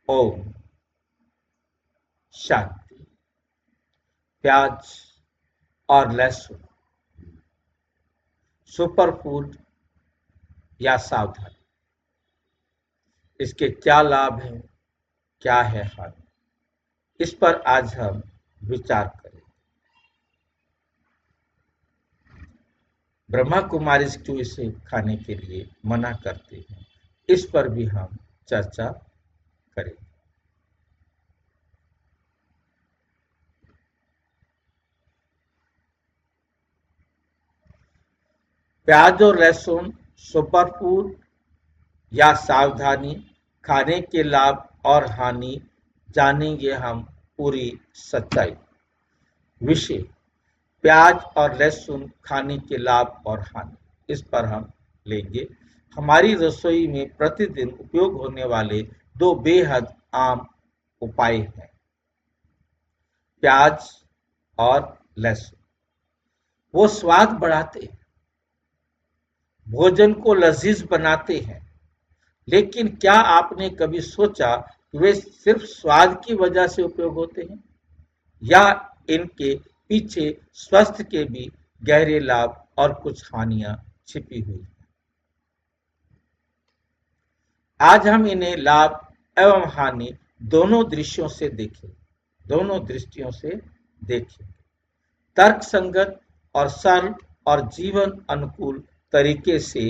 ओम शांति। प्याज और लहसुन सुपर फूड या सावधानी, इसके क्या लाभ हैं, क्या है हानि, इस पर आज हम विचार करें। ब्रह्मा कुमारी क्यों इसे खाने के लिए मना करते हैं, इस पर भी हम चर्चा करें। प्याज और लहसुन सुपरफूड या सावधानी, खाने के लाभ और हानि जानेंगे हम पूरी सच्चाई। विषय प्याज और लहसुन खाने के लाभ और हानि, इस पर हम लेंगे। हमारी रसोई में प्रतिदिन उपयोग होने वाले दो बेहद आम उपाय हैं, प्याज और लहसुन। वो स्वाद बढ़ाते हैं, भोजन को लजीज बनाते हैं, लेकिन क्या आपने कभी सोचा कि वे सिर्फ स्वाद की वजह से उपयोग होते हैं या इनके पीछे स्वास्थ्य के भी गहरे लाभ और कुछ हानियां छिपी हुई हैं। आज हम इन्हें लाभ एवं हानि दोनों दृश्यों से देखें। तर्क संगत और सरल और जीवन अनुकूल तरीके से।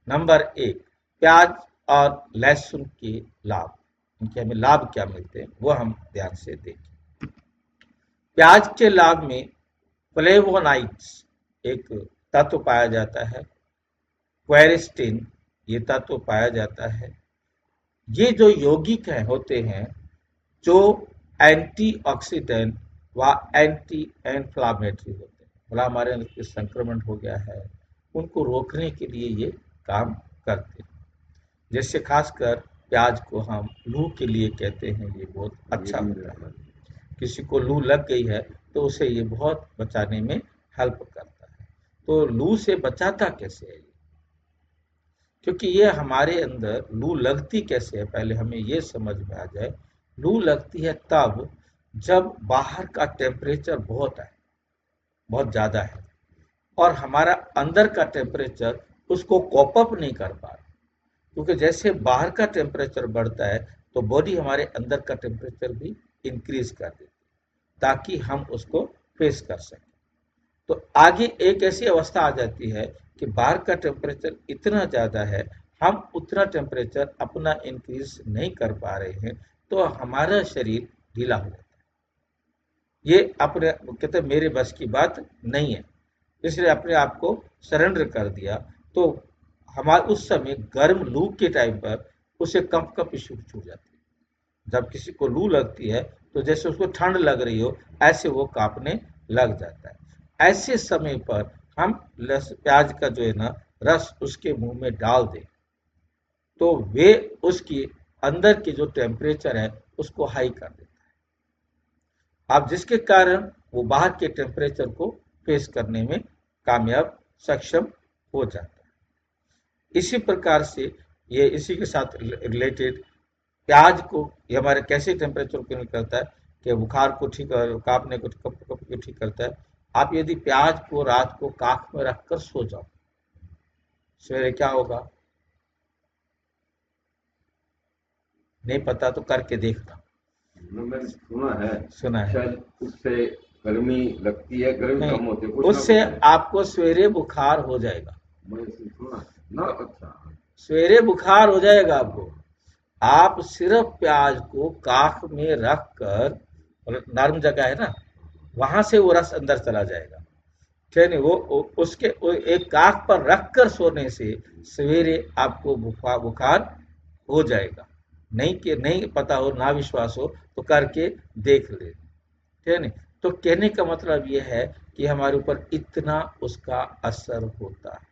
नंबर 1, प्याज और लहसुन के लाभ, इनके हमें लाभ क्या मिलते हैं वो हम ध्यान से देखें। प्याज के लाभ में फ्लेवोनाइड्स एक तत्व पाया जाता है, क्वेरेस्टिन ये तत्व पाया जाता है। ये जो यौगिक होते हैं जो एंटीऑक्सीडेंट व एंटी इन्फ्लामेटरी होते हैं, मतलब हमारे अंदर संक्रमण हो गया है उनको रोकने के लिए ये काम करते हैं। जैसे खासकर प्याज को हम लू के लिए कहते हैं, ये बहुत अच्छा होता है। किसी को लू लग गई है तो उसे ये बहुत बचाने में हेल्प करता है। तो लू से बचाता कैसे है ये, क्योंकि ये हमारे अंदर लू लगती कैसे है पहले हमें ये समझ में आ जाए। लू लगती है तब जब बाहर का टेम्परेचर बहुत ज़्यादा है और हमारा अंदर का टेम्परेचर उसको कॉप अप नहीं कर पा रहा, क्योंकि जैसे बाहर का टेम्परेचर बढ़ता है तो बॉडी हमारे अंदर का टेम्परेचर भी इंक्रीज कर देती है ताकि हम उसको फेस कर सकें। तो आगे एक ऐसी अवस्था आ जाती है कि बाहर का टेम्परेचर इतना ज़्यादा है, हम उतना टेम्परेचर अपना इंक्रीज नहीं कर पा रहे हैं, तो हमारा शरीर ढीला हो जाता है। ये अपने कहते हैं मेरे बस की बात नहीं है, इसलिए अपने आप को सरेंडर कर दिया। तो हमारे उस समय गर्म लू के टाइम पर उसे कंप इश्यू छूट जाती है। जब किसी को लू लगती है तो जैसे उसको ठंड लग रही हो ऐसे वो कांपने लग जाता है। ऐसे समय पर हम प्याज का जो है ना रस उसके मुंह में डाल दें तो वे उसकी अंदर की जो टेम्परेचर है उसको हाई कर देता है, अब जिसके कारण वो बाहर के टेम्परेचर को फेस करने में कामयाब सक्षम हो जाता है। इसी प्रकार से ये इसी के साथ रिलेटेड प्याज को ये हमारे कैसे टेम्परेचर को करता है कि बुखार को ठीक कांपने को कप को ठीक करता है। आप यदि प्याज को रात को काख में रखकर सो जाओ, सवेरे क्या होगा नहीं पता तो करके देखना। मैंने सुना है शायद उससे गर्मी लगती है, गर्मी कम होती है, उससे आपको सवेरे बुखार हो जाएगा। सुना ना, अच्छा सवेरे बुखार हो जाएगा आपको। आप सिर्फ प्याज को काख में रख कर, नरम जगह है ना वहां से वो रस अंदर चला जाएगा, ठीक है। वो उसके एक काख पर रख कर सोने से सवेरे आपको बुखार हो जाएगा। नहीं कि नहीं पता हो ना विश्वास हो तो करके देख ले, ठीक है। तो कहने का मतलब ये है कि हमारे ऊपर इतना उसका असर होता है,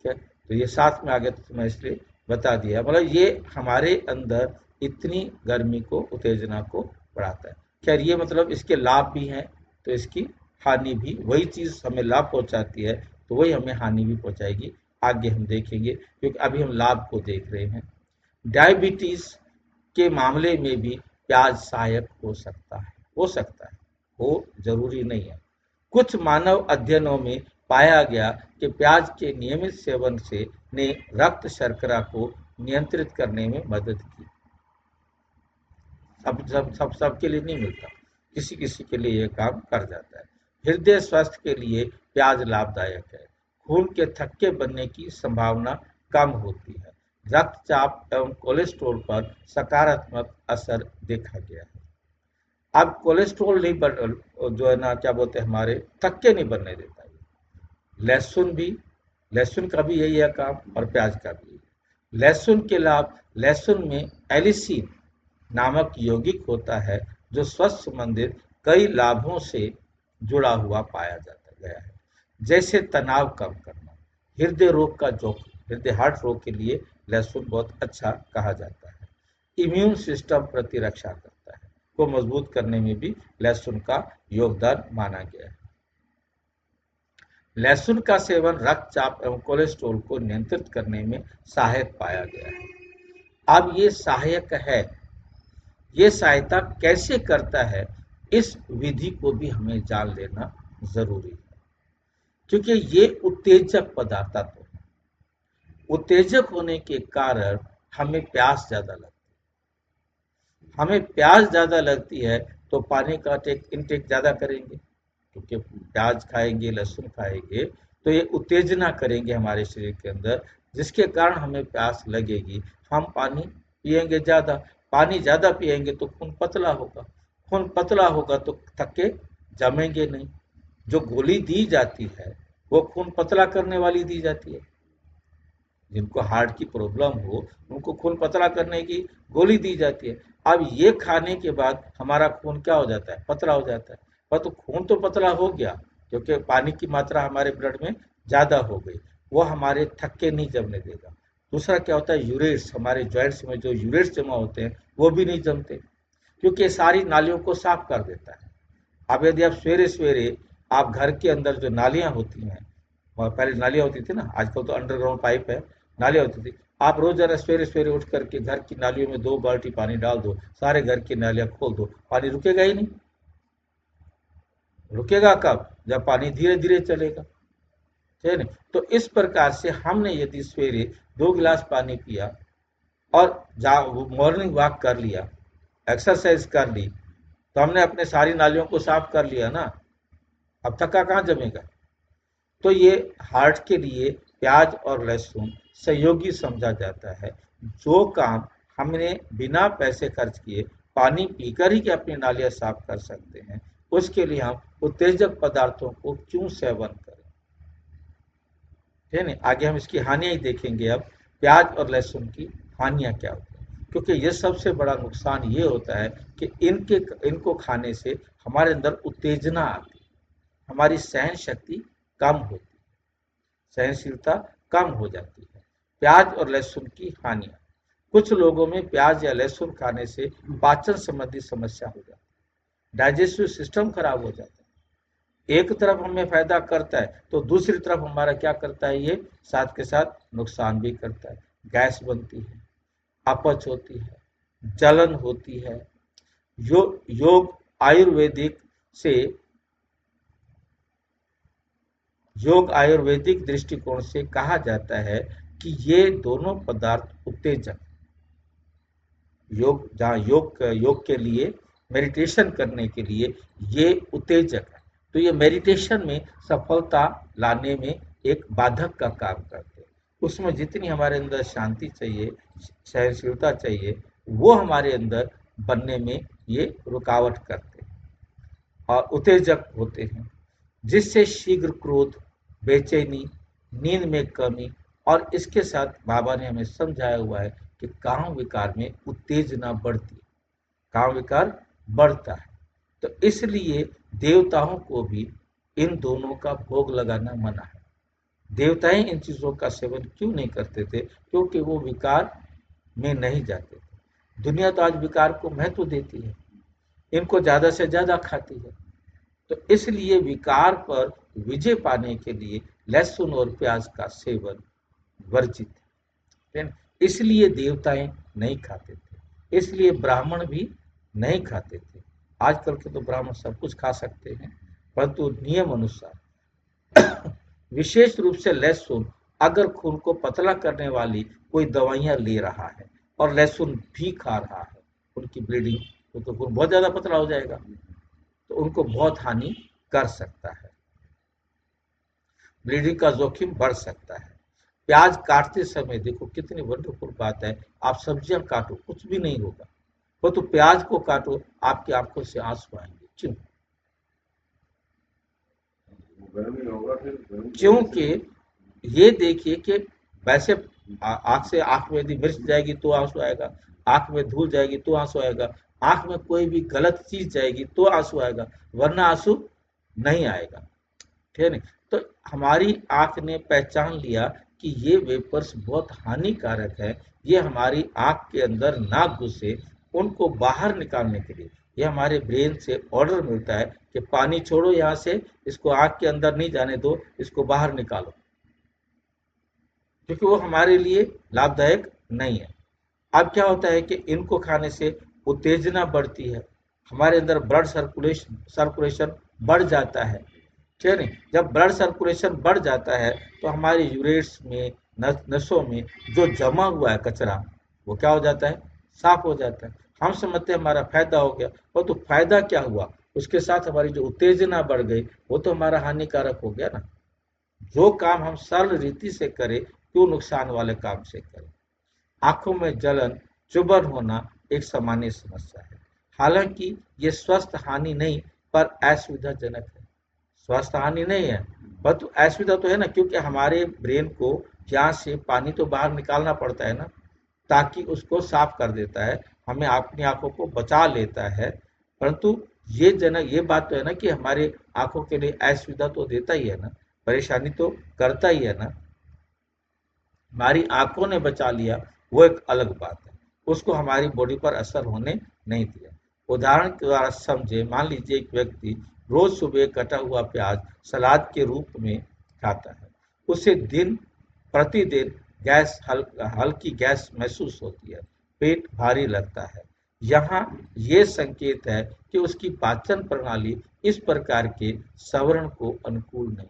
ठीक है। तो ये साथ में आगे तो मैं इसलिए बता दिया, मतलब ये हमारे अंदर इतनी गर्मी को उत्तेजना को बढ़ाता है। खैर ये मतलब इसके लाभ भी हैं तो इसकी हानि भी, वही चीज़ हमें लाभ पहुंचाती है तो वही हमें हानि भी पहुंचाएगी, आगे हम देखेंगे, क्योंकि अभी हम लाभ को देख रहे हैं। डायबिटीज के मामले में भी प्याज सहायक हो सकता है। वो जरूरी नहीं है। कुछ मानव अध्ययनों में पाया गया कि प्याज के नियमित सेवन से ने रक्त शर्करा को नियंत्रित करने में मदद की। सबके लिए नहीं मिलता, किसी किसी के लिए ये काम कर जाता है। हृदय स्वास्थ्य के लिए प्याज लाभदायक है। खून के थक्के बनने की संभावना कम होती है। रक्तचाप एवं कोलेस्ट्रॉल पर सकारात्मक असर देखा गया है। अब कोलेस्ट्रॉल नहीं बढ़, जो है ना क्या बोलते हैं, हमारे थक्के नहीं बनने देता है। लहसुन का भी यही है काम, और प्याज का भी। लहसुन के लाभ, लहसुन में एलिसिन नामक यौगिक होता है जो स्वास्थ्य संबंधित कई लाभों से जुड़ा हुआ पाया जाता गया है, जैसे तनाव कम करना, हृदय हार्ट रोग के लिए लहसुन बहुत अच्छा कहा जाता है। इम्यून सिस्टम प्रतिरक्षा करता है, को मजबूत करने में भी लहसुन का योगदान माना गया है। लहसुन का सेवन रक्तचाप एवं कोलेस्ट्रॉल को नियंत्रित करने में सहायक पाया गया है। अब ये सहायक है, ये सहायता कैसे करता है, इस विधि को भी हमें जान लेना जरूरी है, क्योंकि ये उत्तेजक पदार्थ है। उत्तेजक होने के कारण हमें प्यास ज्यादा लगती है, तो पानी का इंटेक ज्यादा करेंगे, क्योंकि प्याज खाएंगे, लहसुन खाएंगे, तो ये उत्तेजना करेंगे हमारे शरीर के अंदर, जिसके कारण हमें प्यास लगेगी। हम पानी पिएंगे ज्यादा, पानी ज्यादा पिएंगे तो खून पतला होगा तो थक्के जमेंगे नहीं। जो गोली दी जाती है वो खून पतला करने वाली दी जाती है। जिनको हार्ट की प्रॉब्लम हो उनको खून पतला करने की गोली दी जाती है। अब ये खाने के बाद हमारा खून क्या हो जाता है, पतला हो जाता है। पर तो खून तो पतला हो गया, क्योंकि पानी की मात्रा हमारे ब्लड में ज्यादा हो गई, वो हमारे थक्के नहीं जमने देगा। दूसरा क्या होता है, यूरेट्स, हमारे जॉइंट्स में जो यूरेट्स जमा होते हैं वो भी नहीं जमते, क्योंकि सारी नालियों को साफ कर देता है। अब यदि आप सवेरे सवेरे आप घर के अंदर जो नालियां होती हैं, और पहले नालियां होती थी ना, आजकल तो अंडरग्राउंड पाइप है, नालियां होती थी। आप रोज जरा सवेरे सवेरे उठ करके घर की नालियों में 2 बाल्टी पानी डाल दो, सारे घर की नालियां खोल दो, पानी रुकेगा ही नहीं। रुकेगा कब, जब पानी धीरे धीरे चलेगा, ठीक है ना। तो इस प्रकार से हमने यदि सवेरे 2 गिलास पानी पिया और मॉर्निंग वॉक कर लिया, एक्सरसाइज कर ली, तो हमने अपने सारी नालियों को साफ कर लिया ना, अब थक्का कहाँ जमेगा। तो ये हार्ट के लिए प्याज और लहसुन सहयोगी समझा जाता है। जो काम हमने बिना पैसे खर्च किए पानी पीकर ही अपनी नालियां साफ कर सकते हैं, उसके लिए हम उत्तेजक पदार्थों को क्यों सेवन करें, है ना। आगे हम इसकी हानियां ही देखेंगे। अब प्याज और लहसुन की हानियां क्या होती है, क्योंकि ये सबसे बड़ा नुकसान ये होता है कि इनको खाने से हमारे अंदर उत्तेजना आती है, हमारी सहन शक्ति कम होती है, सहनशीलता कम हो जाती है। प्याज और लहसुन की हानियां, कुछ लोगों में प्याज या लहसुन खाने से पाचन संबंधी समस्या हो जाती है, डाइजेस्टिव सिस्टम खराब हो जाता है। एक तरफ हमें फायदा करता है तो दूसरी तरफ हमारा क्या करता है, ये साथ के साथ नुकसान भी करता है। गैस बनती है, अपच होती है, जलन होती है। योग आयुर्वेदिक से योग आयुर्वेदिक दृष्टिकोण से कहा जाता है कि ये दोनों पदार्थ उत्तेजक, योग के लिए, मेडिटेशन करने के लिए ये उत्तेजक है, तो ये मेडिटेशन में सफलता लाने में एक बाधक का काम करते हैं। उसमें जितनी हमारे अंदर शांति चाहिए, सहनशीलता चाहिए, वो हमारे अंदर बनने में ये रुकावट करते हैं और उत्तेजक होते हैं, जिससे शीघ्र क्रोध, बेचैनी, नींद में कमी, और इसके साथ बाबा ने हमें समझाया हुआ है कि काम विकार में उत्तेजना बढ़ती है, काम विकार बढ़ता है। तो इसलिए देवताओं को भी इन दोनों का भोग लगाना मना है। देवताएं इन चीजों का सेवन क्यों नहीं करते थे, क्योंकि वो विकार में नहीं जाते थे। दुनिया तो आज विकार को महत्व देती है, इनको ज्यादा से ज्यादा खाती है। तो इसलिए विकार पर विजय पाने के लिए लहसुन और प्याज का सेवन वर्जित है, इसलिए देवताएं नहीं खाते थे। इसलिए ब्राह्मण भी नहीं खाते थे। आजकल के तो ब्राह्मण सब कुछ खा सकते हैं, परंतु नियम अनुसार विशेष रूप से लहसुन, अगर खून को पतला करने वाली कोई दवाइयां ले रहा है और लहसुन भी खा रहा है, उनकी ब्लीडिंग तो खून बहुत ज्यादा पतला हो जाएगा, तो उनको बहुत हानि कर सकता है, ब्लीडिंग का जोखिम बढ़ सकता है। प्याज काटते समय देखो कितनी वंडरफुल बात है, आप सब्जियां काटो कुछ भी नहीं होगा, वो तो प्याज को काटो आपकी आंखों से आंसू आएंगे। क्यों? गर्मी होगा फिर गर्मी की वजह क्योंकि से। ये देखिए कि वैसे आंख से आंख में यदि मिर्च जाएगी तो आंसू आएगा, आंख में धूल जाएगी तो आंसू आएगा, आंख में कोई भी गलत चीज जाएगी तो आंसू आएगा, वरना आंसू नहीं आएगा। ठीक है नहीं? तो हमारी आंख ने पहचान लिया कि ये वेपर्स बहुत हानिकारक है, ये हमारी आंख के अंदर ना घुसे, उनको बाहर निकालने के लिए ये हमारे ब्रेन से ऑर्डर मिलता है कि पानी छोड़ो यहाँ से, इसको आंख के अंदर नहीं जाने दो, इसको बाहर निकालो, क्योंकि वो हमारे लिए लाभदायक नहीं है। अब क्या होता है कि इनको खाने से उत्तेजना बढ़ती है, हमारे अंदर ब्लड सर्कुलेशन सर्कुलेशन बढ़ जाता है। ठीक है नहीं? जब ब्लड सर्कुलेशन बढ़ जाता है तो हमारे यूरेट्स में, नसों में जो जमा हुआ है कचरा, वो क्या हो जाता है? साफ हो जाता है। हम समझते हैं हमारा फायदा हो गया, वो तो फायदा क्या हुआ, उसके साथ हमारी जो उत्तेजना बढ़ गई वो तो हमारा हानिकारक हो गया ना। जो काम हम सरल रीति से करें क्यों नुकसान वाले काम से करें। आंखों में जलन, चुभन होना एक सामान्य समस्या है, हालांकि ये स्वस्थ हानि नहीं पर असुविधाजनक है। स्वास्थ्य हानि नहीं है, परंतु असुविधा तो है ना, क्योंकि हमारे ब्रेन को यहाँ से पानी तो बाहर निकालना पड़ता है ना, ताकि उसको साफ कर देता है, हमें अपनी आंखों को बचा लेता है। परंतु ये बात तो है ना कि हमारे आंखों के लिए असुविधा तो देता ही है ना, परेशानी तो करता ही है ना। हमारी आंखों ने बचा लिया वो एक अलग बात है, उसको हमारी बॉडी पर असर होने नहीं दिया। उदाहरण के द्वारा समझे, मान लीजिए एक व्यक्ति रोज सुबह कटा हुआ प्याज सलाद के रूप में खाता है, उसे दिन प्रतिदिन हल्की गैस महसूस होती है, पेट भारी लगता है। यहाँ ये संकेत है कि उसकी पाचन प्रणाली इस प्रकार के सवरण को अनुकूल नहीं,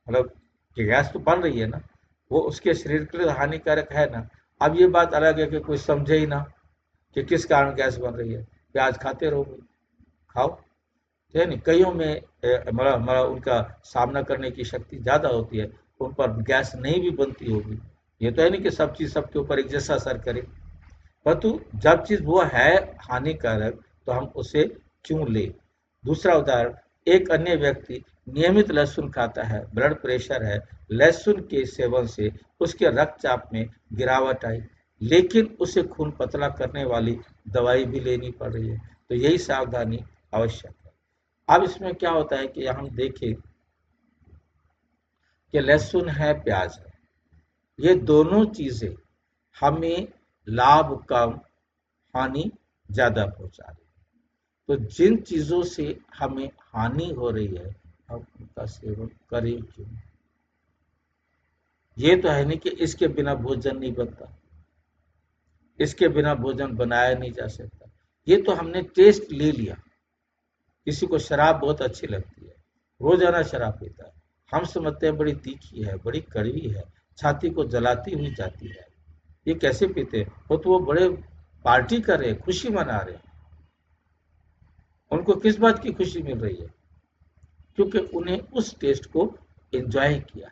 मतलब कि गैस तो बन रही है ना, वो उसके शरीर के लिए हानिकारक है ना। अब ये बात अलग है कि कोई समझे ही ना कि किस कारण गैस बन रही है, प्याज खाते रहोगे, खाओ। ठीक है नहीं? कईयों में मतलब उनका सामना करने की शक्ति ज्यादा होती है, उन पर गैस नहीं भी बनती होगी। ये तो है नहीं कि सब चीज सबके ऊपर एक जैसा असर करे, परंतु जब चीज वो है हानिकारक तो हम उसे क्यों ले। दूसरा उदाहरण, एक अन्य व्यक्ति नियमित लहसुन खाता है, ब्लड प्रेशर है, लहसुन के सेवन से उसके रक्तचाप में गिरावट आई, लेकिन उसे खून पतला करने वाली दवाई भी लेनी पड़ रही है, तो यही सावधानी आवश्यक है। अब इसमें क्या होता है कि हम देखें कि लहसुन है, प्याज है, ये दोनों चीजें हमें लाभ कम, हानि ज्यादा पहुंचा रही है। तो जिन चीजों से हमें हानि हो रही है हम उनका सेवन करें क्यों। ये तो है नहीं कि इसके बिना भोजन नहीं बनता, इसके बिना भोजन बनाया नहीं जा सकता। ये तो हमने टेस्ट ले लिया, किसी को शराब बहुत अच्छी लगती है, रोजाना शराब पीता है, हम समझते हैं बड़ी तीखी है, बड़ी कड़वी है, छाती को जलाती हुई जाती है, ये कैसे पीते हैं, वो बड़े पार्टी कर रहे हैं, खुशी मना रहे हैं। उनको किस बात की खुशी मिल रही है? क्योंकि उन्हें उस टेस्ट को एंजॉय किया,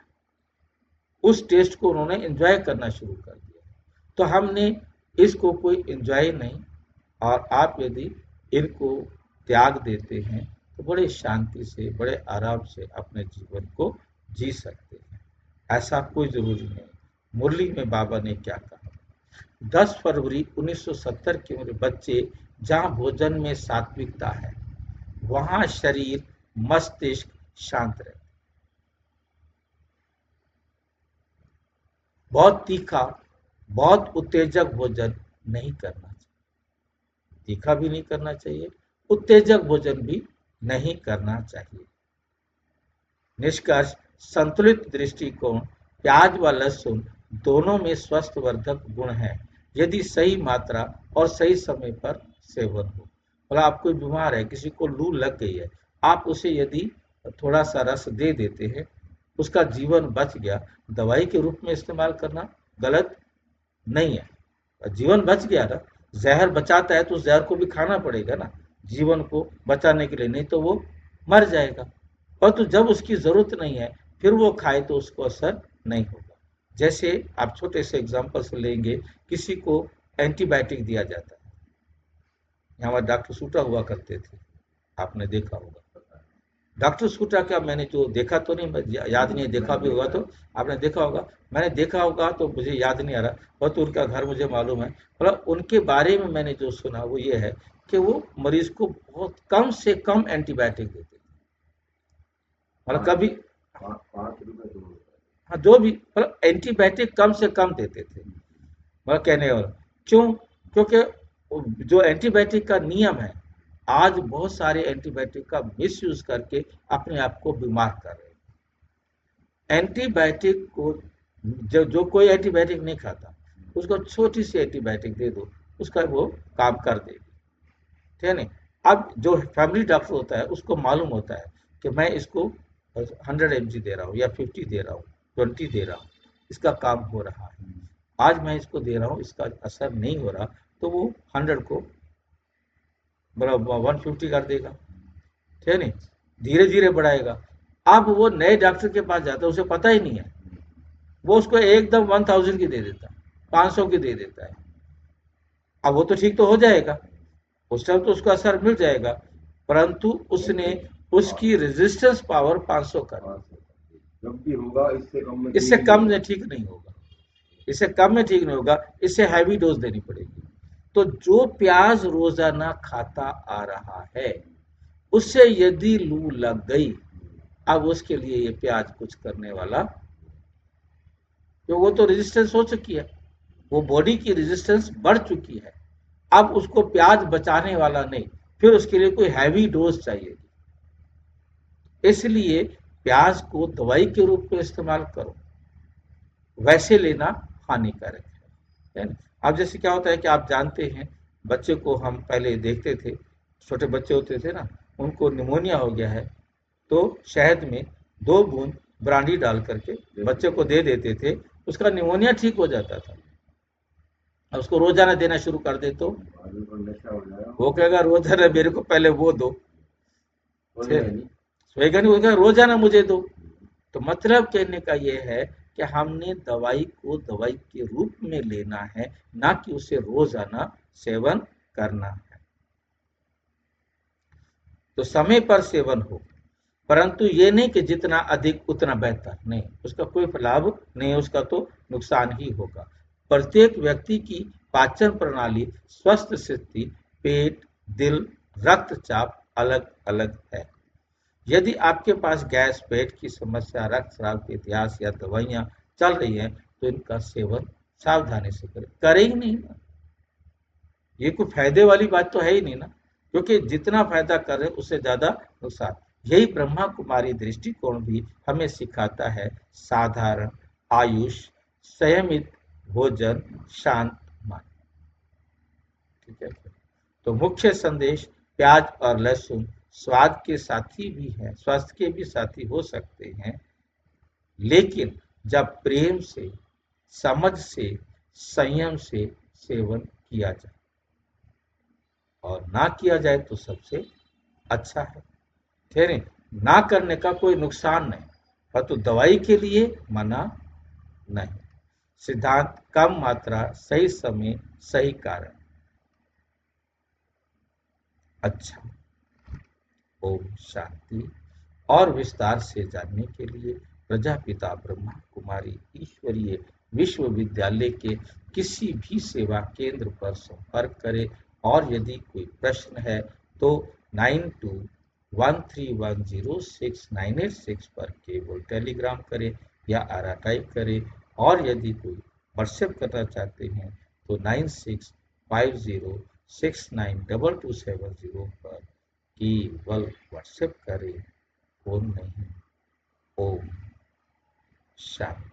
उस टेस्ट को उन्होंने एंजॉय करना शुरू कर दिया। तो हमने इसको कोई एंजॉय नहीं, और आप यदि इनको त्याग देते हैं तो बड़े शांति से, बड़े आराम से अपने जीवन को जी सकते हैं। ऐसा कोई जरूरी नहीं। मुरली में बाबा ने क्या कहा, 10 फरवरी 1970 की उम्र, बच्चे, जहां भोजन में सात्विकता है वहां शरीर मस्तिष्क शांत रहे। बहुत तीखा, बहुत उत्तेजक भोजन नहीं करना चाहिए, तीखा भी नहीं करना चाहिए, उत्तेजक भोजन भी नहीं करना चाहिए। निष्कर्ष, संतुलित दृष्टिकोण, प्याज व लहसुन दोनों में स्वस्थवर्धक गुण है, यदि सही मात्रा और सही समय पर सेवन हो। मतलब आप कोई बीमार है, किसी को लू लग गई है, आप उसे यदि थोड़ा सा रस दे देते हैं, उसका जीवन बच गया। दवाई के रूप में इस्तेमाल करना गलत नहीं है, जीवन बच गया ना। जहर बचाता है तो जहर को भी खाना पड़ेगा ना, जीवन को बचाने के लिए, नहीं तो वो मर जाएगा। परंतु जब उसकी जरूरत नहीं है फिर वो खाए तो उसको असर नहीं होगा। जैसे आप छोटे से एग्जाम्पल से लेंगे, किसी को एंटीबायोटिक दिया जाता है। हमारे डॉक्टर सूटा हुआ करते थे, आपने देखा होगा। डॉक्टर सूटा का मैंने जो देखा तो नहीं, याद नहीं, देखा भी होगा तो आपने देखा होगा, मैंने देखा होगा तो मुझे याद नहीं आ रहा, बहुत तो उनका घर मुझे मालूम है। मतलब उनके बारे में मैंने जो सुना वो ये है कि वो मरीज को बहुत कम से कम एंटीबायोटिक देते थे। मतलब कभी ₹5 हाँ, जो भी, मतलब एंटीबायोटिक कम से कम देते थे। मतलब कहने वाला क्यों, क्योंकि जो एंटीबायोटिक का नियम है, आज बहुत सारे एंटीबायोटिक का मिसयूज करके अपने आप को बीमार कर रहे हैं। एंटीबायोटिक को जो कोई एंटीबायोटिक नहीं खाता, उसको छोटी सी एंटीबायोटिक दे दो, उसका वो काम कर देगी, ठीक है नहीं। अब जो फैमिली डॉक्टर होता है उसको मालूम होता है कि मैं इसको 100 mg दे रहा हूँ या 50 दे रहा हूँ, 20 दे रहा हूँ, इसका काम हो रहा है। आज मैं इसको दे रहा हूँ, इसका असर नहीं हो रहा, तो वो 100 को मतलब 150 कर देगा, ठीक है नहीं, धीरे धीरे बढ़ाएगा। अब वो नए डॉक्टर के पास जाता है, उसे पता ही नहीं है, वो उसको एकदम 1000 की दे देता है, 500 की दे देता है। अब वो तो ठीक तो हो जाएगा, उस टाइम तो उसको असर मिल जाएगा, परंतु उसने उसकी रेजिस्टेंस पावर 500 कर, जब भी होगा इससे कम में ठीक नहीं होगा, इससे कम में ठीक नहीं होगा, इससे हैवी डोज देनी पड़ेगी। तो जो प्याज रोजाना खाता आ रहा है, उससे यदि लू लग गई, अब उसके लिए ये प्याज कुछ करने वाला, तो वो तो रेजिस्टेंस हो चुकी है, वो बॉडी की रेजिस्टेंस बढ़ चुकी है। अब उसको प्याज बचाने वाला नहीं, फिर उसके लिए कोई हैवी डोज चाहिए। इसलिए प्याज को दवाई के रूप में इस्तेमाल करो, वैसे लेना हानिकारक है ना। अब जैसे क्या होता है कि आप जानते हैं, बच्चे को हम पहले देखते थे, छोटे बच्चे होते थे ना, उनको निमोनिया हो गया है, तो शहद में 2 बूंद ब्रांडी डाल करके बच्चे को दे देते थे, उसका निमोनिया ठीक हो जाता था। अब उसको रोजाना देना शुरू कर दे तो वो कहेगा रोजाना मेरे को पहले वो दो, सोएगा नहीं, वो कहेगा रोजाना मुझे दो। तो मतलब कहने का ये है कि हमने दवाई को दवाई के रूप में लेना है, ना कि उसे रोजाना सेवन करना है। तो समय पर सेवन हो, परंतु ये नहीं कि जितना अधिक उतना बेहतर, नहीं, उसका कोई लाभ नहीं, उसका तो नुकसान ही होगा। प्रत्येक व्यक्ति की पाचन प्रणाली, स्वस्थ स्थिति, पेट, दिल, रक्तचाप अलग अलग है। यदि आपके पास गैस, पेट की समस्या, रक्तस्राव के इतिहास या दवाइयां चल रही हैं, तो इनका सेवन सावधानी से करें, करे ही नहीं ना, ये कोई फायदे वाली बात तो है ही नहीं ना, क्योंकि जितना फायदा कर रहे उससे ज्यादा नुकसान। यही ब्रह्मा कुमारी दृष्टिकोण भी हमें सिखाता है, साधारण आयुष, संयमित भोजन, शांत मन, ठीक है। तो मुख्य संदेश, प्याज और लहसुन स्वाद के साथी भी हैं, स्वास्थ्य के भी साथी हो सकते हैं, लेकिन जब प्रेम से, समझ से, संयम से सेवन किया जाए, और ना किया जाए तो सबसे अच्छा है, ठीक है। ना करने का कोई नुकसान नहीं, परंतु दवाई के लिए मना नहीं। सिद्धांत, कम मात्रा, सही समय, सही कारण। अच्छा, ओम शांति। और विस्तार से जानने के लिए प्रजापिता ब्रह्मा कुमारी ईश्वरीय विश्वविद्यालय के किसी भी सेवा केंद्र पर संपर्क करें, और यदि कोई प्रश्न है तो 9213106986 पर केवल टेलीग्राम करें या आरा टाइप करें, और यदि कोई व्हाट्सएप करना चाहते हैं तो 9650692270 पर केवल व्हाट्सएप करें, फोन नहीं। ओम शांति।